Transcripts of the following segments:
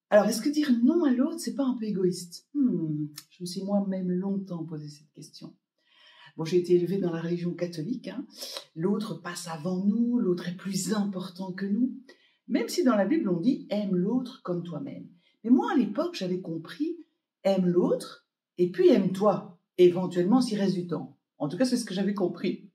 Alors, est-ce que dire non à l'autre, c'est pas un peu égoïste? Je me suis moi-même longtemps posé cette question. Bon, j'ai été élevée dans la religion catholique, hein. L'autre passe avant nous, l'autre est plus important que nous. Même si dans la Bible on dit aime l'autre comme toi-même. Mais moi, à l'époque, j'avais compris aime l'autre et puis aime-toi, éventuellement s'il reste du temps. En tout cas, c'est ce que j'avais compris.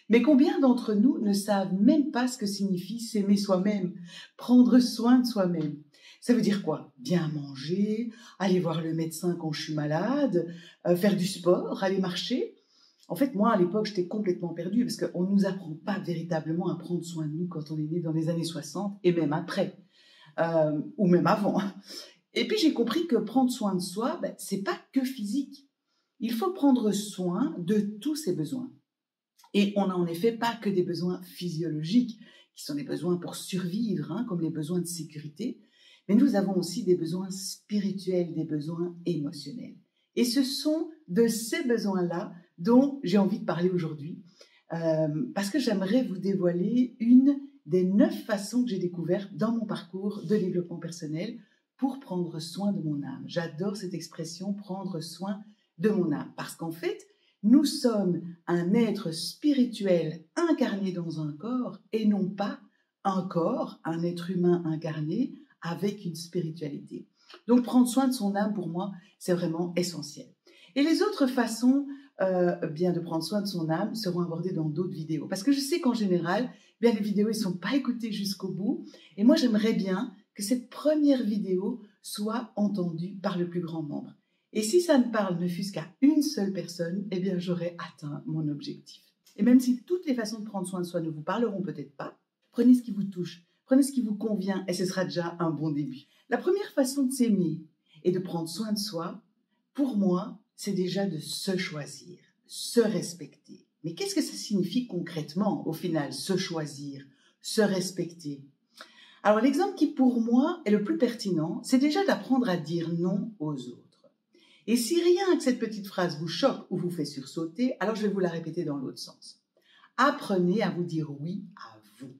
Mais combien d'entre nous ne savent même pas ce que signifie s'aimer soi-même, prendre soin de soi-même? Ça veut dire quoi? Bien manger, aller voir le médecin quand je suis malade, faire du sport, aller marcher. En fait, moi, à l'époque, j'étais complètement perdue parce qu'on ne nous apprend pas véritablement à prendre soin de nous quand on est né dans les années 60 et même après, ou même avant. Et puis, j'ai compris que prendre soin de soi, c'est pas que physique. Il faut prendre soin de tous ses besoins. Et on n'a en effet pas que des besoins physiologiques, qui sont des besoins pour survivre, hein, comme les besoins de sécurité, mais nous avons aussi des besoins spirituels, des besoins émotionnels. Et ce sont de ces besoins-là dont j'ai envie de parler aujourd'hui, parce que j'aimerais vous dévoiler une des 9 façons que j'ai découvertes dans mon parcours de développement personnel pour prendre soin de mon âme. J'adore cette expression, prendre soin de mon âme, parce qu'en fait, nous sommes un être spirituel incarné dans un corps et non pas un corps, un être humain incarné avec une spiritualité. Donc prendre soin de son âme, pour moi, c'est vraiment essentiel. Et les autres façons bien de prendre soin de son âme seront abordées dans d'autres vidéos. Parce que je sais qu'en général, bien les vidéos ne sont pas écoutées jusqu'au bout. Et moi, j'aimerais bien que cette première vidéo soit entendue par le plus grand nombre. Et si ça ne parle ne fût-ce qu'à une seule personne, eh bien j'aurai atteint mon objectif. Et même si toutes les façons de prendre soin de soi ne vous parleront peut-être pas, prenez ce qui vous touche, prenez ce qui vous convient et ce sera déjà un bon début. La première façon de s'aimer et de prendre soin de soi, pour moi, c'est déjà de se choisir, se respecter. Mais qu'est-ce que ça signifie concrètement au final, se choisir, se respecter? Alors l'exemple qui pour moi est le plus pertinent, c'est déjà d'apprendre à dire non aux autres. Et si rien que cette petite phrase vous choque ou vous fait sursauter, alors je vais vous la répéter dans l'autre sens. Apprenez à vous dire oui à vous.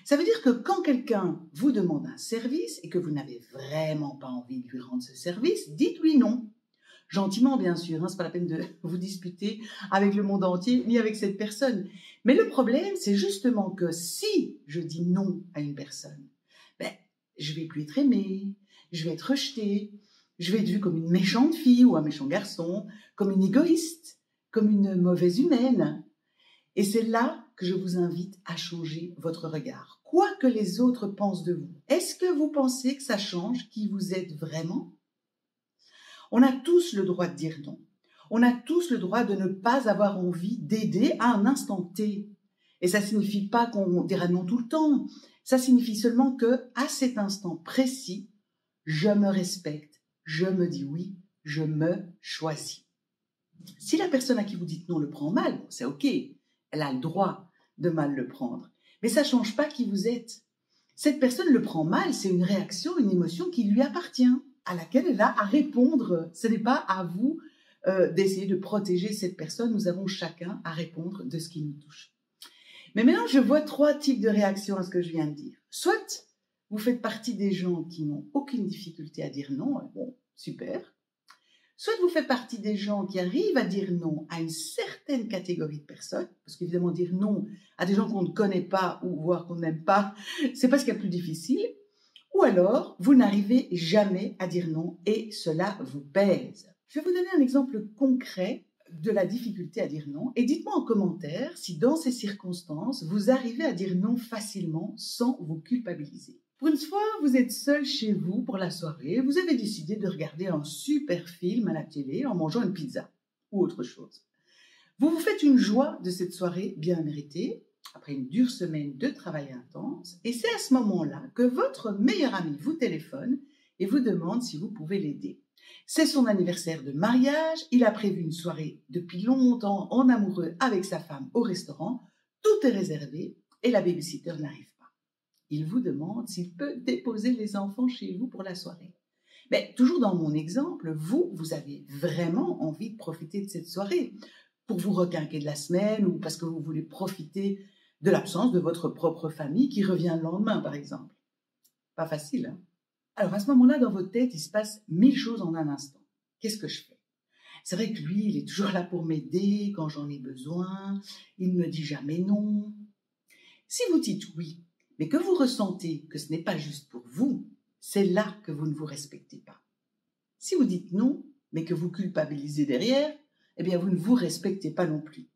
Ça veut dire que quand quelqu'un vous demande un service et que vous n'avez vraiment pas envie de lui rendre ce service, dites-lui non. Gentiment, bien sûr, hein, c'est pas la peine de vous disputer avec le monde entier ni avec cette personne. Mais le problème, c'est justement que si je dis non à une personne, je vais plus être aimée, je vais être rejetée, je vais être vue comme une méchante fille ou un méchant garçon, comme une égoïste, comme une mauvaise humaine. Et c'est là que je vous invite à changer votre regard. Quoi que les autres pensent de vous, est-ce que vous pensez que ça change qui vous êtes vraiment? On a tous le droit de dire non. On a tous le droit de ne pas avoir envie d'aider à un instant T. Et ça ne signifie pas qu'on dira non tout le temps. Ça signifie seulement que, à cet instant précis, je me respecte, je me dis oui, je me choisis. Si la personne à qui vous dites non le prend mal, c'est ok, elle a le droit de mal le prendre. Mais ça ne change pas qui vous êtes. Cette personne le prend mal, c'est une réaction, une émotion qui lui appartient, à laquelle elle a à répondre. Ce n'est pas à vous d'essayer de protéger cette personne. Nous avons chacun à répondre de ce qui nous touche. Mais maintenant, je vois 3 types de réactions à ce que je viens de dire. Soit vous faites partie des gens qui n'ont aucune difficulté à dire non, bon, super. Soit vous faites partie des gens qui arrivent à dire non à une certaine catégorie de personnes, parce qu'évidemment dire non à des gens qu'on ne connaît pas ou voire qu'on n'aime pas, c'est pas ce qu'il y a de plus difficile. Ou alors, vous n'arrivez jamais à dire non et cela vous pèse. Je vais vous donner un exemple concret de la difficulté à dire non et dites-moi en commentaire si dans ces circonstances, vous arrivez à dire non facilement sans vous culpabiliser. Pour une fois, vous êtes seul chez vous pour la soirée, vous avez décidé de regarder un super film à la télé en mangeant une pizza ou autre chose. Vous vous faites une joie de cette soirée bien méritée, après une dure semaine de travail intense, et c'est à ce moment-là que votre meilleur ami vous téléphone et vous demande si vous pouvez l'aider. C'est son anniversaire de mariage, il a prévu une soirée depuis longtemps en amoureux avec sa femme au restaurant, tout est réservé et la babysitter n'arrive pas. Il vous demande s'il peut déposer les enfants chez vous pour la soirée. Mais toujours dans mon exemple, vous avez vraiment envie de profiter de cette soirée pour vous requinquer de la semaine ou parce que vous voulez profiter de l'absence de votre propre famille qui revient le lendemain, par exemple. Pas facile, hein? Alors à ce moment-là, dans votre tête, il se passe 1000 choses en un instant. Qu'est-ce que je fais? C'est vrai que lui, il est toujours là pour m'aider quand j'en ai besoin. Il ne me dit jamais non. Si vous dites oui, mais que vous ressentez que ce n'est pas juste pour vous, c'est là que vous ne vous respectez pas. Si vous dites non, mais que vous culpabilisez derrière, eh bien vous ne vous respectez pas non plus.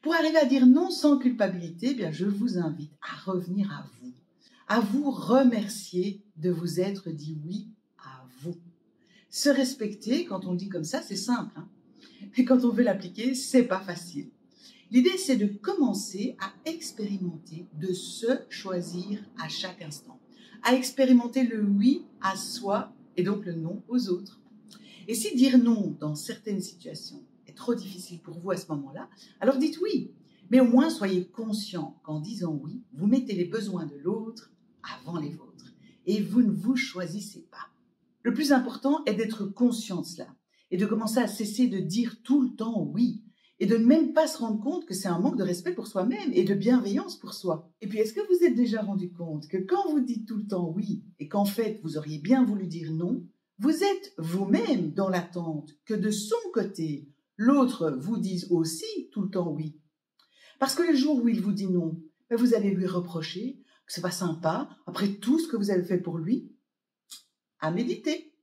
Pour arriver à dire non sans culpabilité, eh bien je vous invite à revenir à vous remercier de vous être dit oui à vous. Se respecter, quand on le dit comme ça, c'est simple, hein, mais quand on veut l'appliquer, c'est pas facile. L'idée, c'est de commencer à expérimenter, de se choisir à chaque instant, à expérimenter le oui à soi et donc le non aux autres. Et si dire non dans certaines situations est trop difficile pour vous à ce moment-là, alors dites oui. Mais au moins, soyez conscient qu'en disant oui, vous mettez les besoins de l'autre avant les vôtres. Et vous ne vous choisissez pas. Le plus important est d'être conscient de cela et de commencer à cesser de dire tout le temps oui et de ne même pas se rendre compte que c'est un manque de respect pour soi-même et de bienveillance pour soi. Et puis, est-ce que vous êtes déjà rendu compte que quand vous dites tout le temps oui et qu'en fait, vous auriez bien voulu dire non, vous êtes vous-même dans l'attente que de son côté, l'autre vous dise aussi tout le temps oui. Parce que le jour où il vous dit non, vous allez lui reprocher que c'est pas sympa après tout ce que vous avez fait pour lui. À méditer.